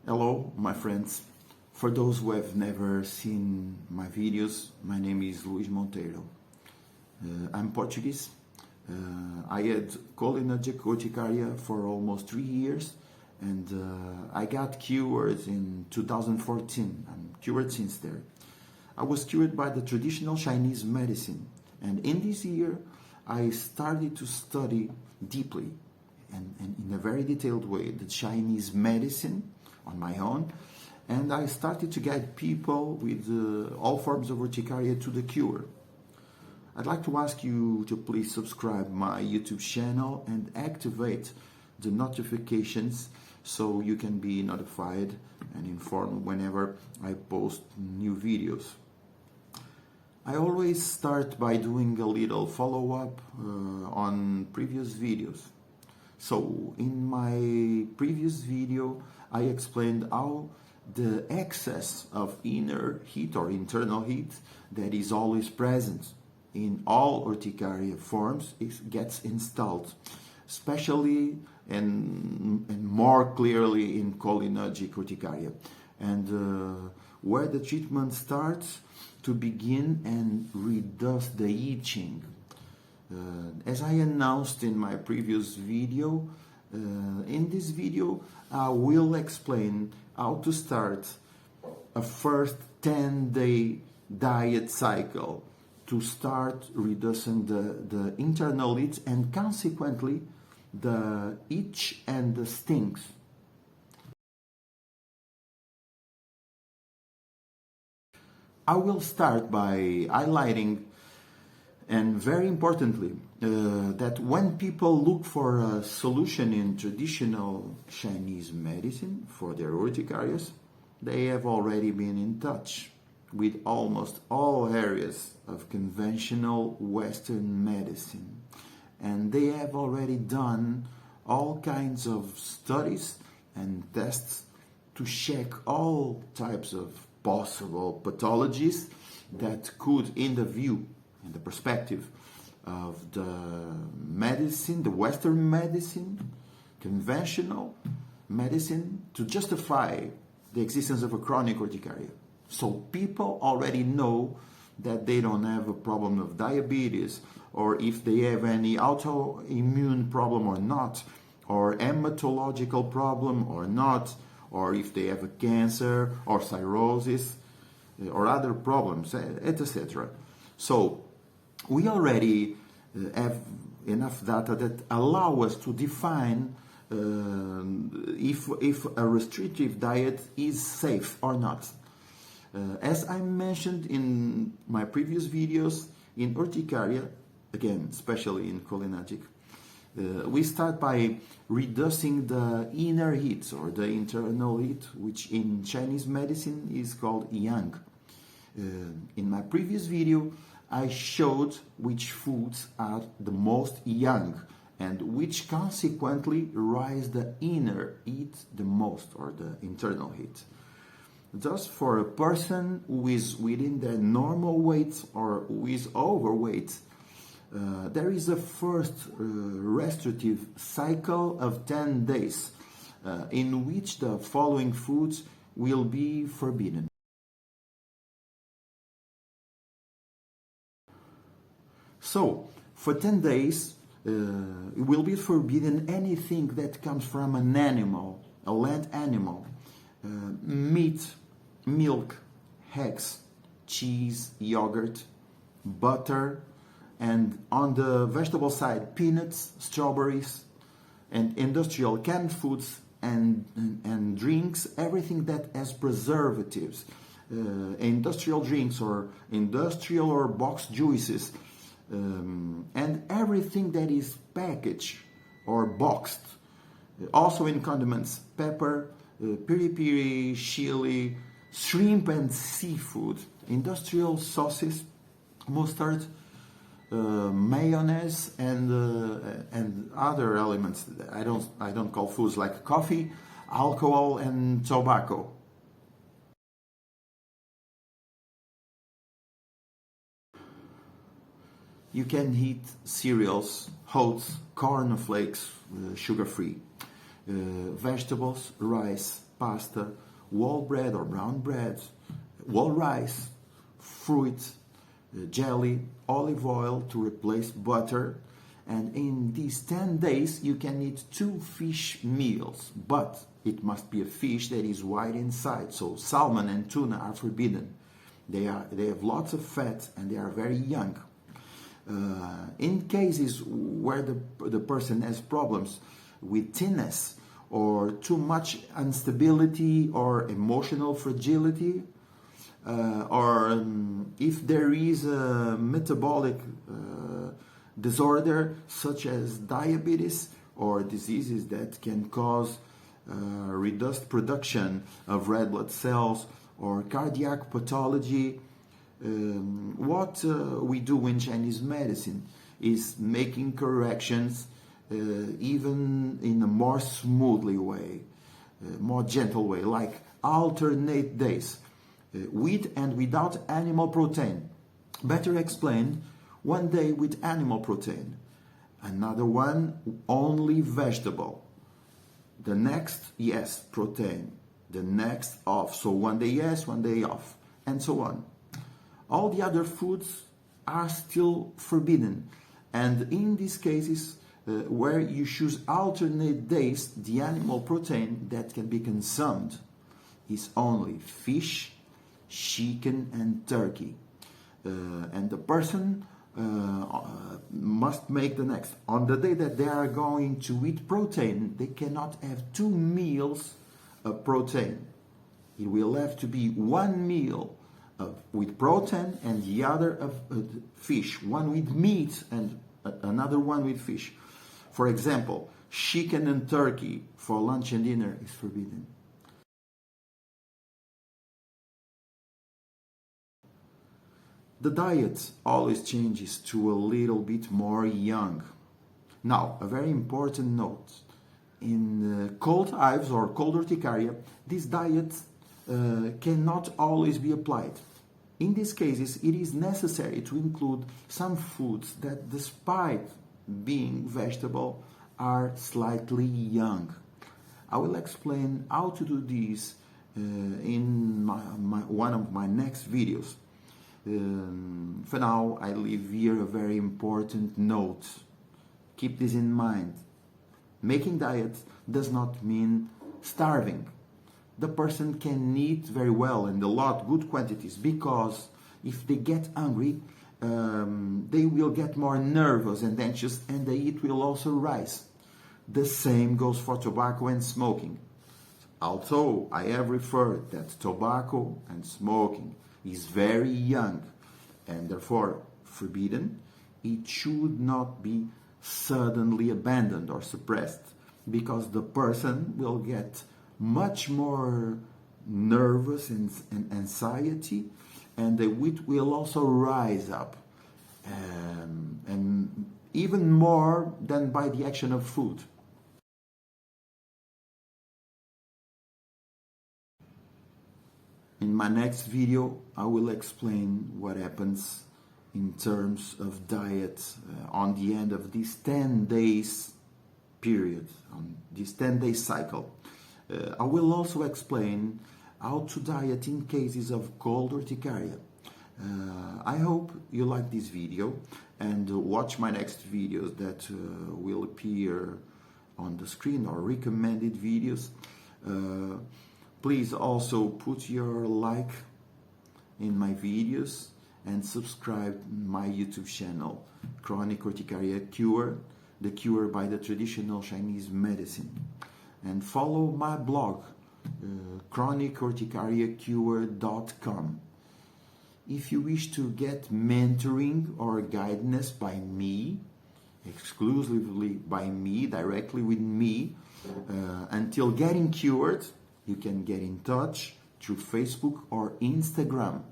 Hello, my friends. For those who have never seen my videos, my name is Monteiro. I'm Portuguese. I had Chronic Urticaria for almost 3 years and I got cured in 2014. I'm cured since there. I was cured by the traditional Chinese medicine, and in this year I started to study deeply and in a very detailed way the Chinese medicine on my own, and I started to guide people with all forms of urticaria to the cure. I'd like to ask you to please subscribe my YouTube channel and activate the notifications so you can be notified and informed whenever I post new videos. I always start by doing a little follow-up on previous videos. So in my previous video I explained how the excess of inner heat or internal heat that is always present in all urticaria forms gets installed, especially and more clearly in cholinergic urticaria, and where the treatment starts to begin and reduce the itching. As I announced in my previous video, in this video I will explain how to start a first 10-day diet cycle to start reducing the internal itch and consequently the itch and the stings. I will start by highlighting, and very importantly, that when people look for a solution in traditional Chinese medicine for their urticarias, they have already been in touch with almost all areas of conventional Western medicine. And they have already done all kinds of studies and tests to check all types of possible pathologies that could, in the perspective of the medicine, the Western medicine, conventional medicine, to justify the existence of a chronic urticaria. So people already know that they don't have a problem of diabetes, or if they have any autoimmune problem or not, or hematological problem or not, or if they have a cancer or cirrhosis or other problems, etc. So we already have enough data that allow us to define if a restrictive diet is safe or not. As I mentioned in my previous videos, in urticaria, again, especially in cholinergic, we start by reducing the inner heat or the internal heat, which in Chinese medicine is called yang. In my previous video, I showed which foods are the most yang and which consequently rise the inner heat the most, or the internal heat. Thus, for a person who is within their normal weight or who is overweight, there is a first restrictive cycle of 10 days in which the following foods will be forbidden. So, for 10 days, it will be forbidden anything that comes from an animal, a land animal, meat, milk, eggs, cheese, yogurt, butter, and on the vegetable side, peanuts, strawberries, and industrial canned foods and drinks, everything that has preservatives, industrial drinks or industrial or boxed juices, and everything that is packaged or boxed. Also in condiments, pepper, piri-piri, chili, shrimp and seafood, industrial sauces, mustard, mayonnaise, and other elements. I don't call foods like coffee, alcohol, and tobacco. You can eat cereals, oats, cornflakes, sugar-free, vegetables, rice, pasta, whole bread or brown bread, whole rice, fruit, jelly, olive oil to replace butter. And in these 10 days, you can eat 2 fish meals, but it must be a fish that is white inside. So salmon and tuna are forbidden. They have lots of fat and they are very young. In cases where the person has problems with thinness or too much instability or emotional fragility, or if there is a metabolic disorder such as diabetes or diseases that can cause reduced production of red blood cells or cardiac pathology, what we do in Chinese medicine is making corrections even in a more smoothly way, more gentle way, like alternate days, with and without animal protein. Better explained, one day with animal protein, another one only vegetable, the next, yes, protein, the next off. So one day yes, one day off, and so on. All the other foods are still forbidden. And in these cases, where you choose alternate days, the animal protein that can be consumed is only fish, chicken, and turkey. And the person must make the next. On the day that they are going to eat protein, they cannot have 2 meals of protein. It will have to be 1 meal with protein and the other of fish, one with meat and another one with fish. For example, chicken and turkey for lunch and dinner is forbidden. The diet always changes to a little bit more young. Now, a very important note. In cold hives or cold urticaria, this diet cannot always be applied. In these cases, it is necessary to include some foods that, despite being vegetable, are slightly young. I will explain how to do this in one of my next videos. For now, I leave here a very important note. Keep this in mind. Making diet does not mean starving. The person can eat very well and a lot, good quantities, because if they get hungry, they will get more nervous and anxious, and the heat will also rise. The same goes for tobacco and smoking. Although I have referred that tobacco and smoking is very young and therefore forbidden, it should not be suddenly abandoned or suppressed, because the person will get much more nervous and anxiety, and the weight will also rise up, and even more than by the action of food. In my next video, I will explain what happens in terms of diet on the end of this 10 days period, on this 10-day cycle. I will also explain how to diet in cases of cold urticaria. I hope you like this video and watch my next videos that will appear on the screen, or recommended videos. Please also put your like in my videos and subscribe my YouTube channel, Chronic Urticaria Cure, the cure by the traditional Chinese medicine. And follow my blog, chronicurticariacure.com. If you wish to get mentoring or guidance by me, exclusively by me, directly with me, until getting cured, you can get in touch through Facebook or Instagram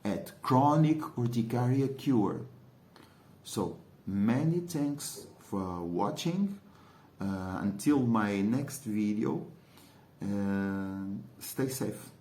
at Chronic Urticaria Cure. So, many thanks for watching. Until my next video, stay safe.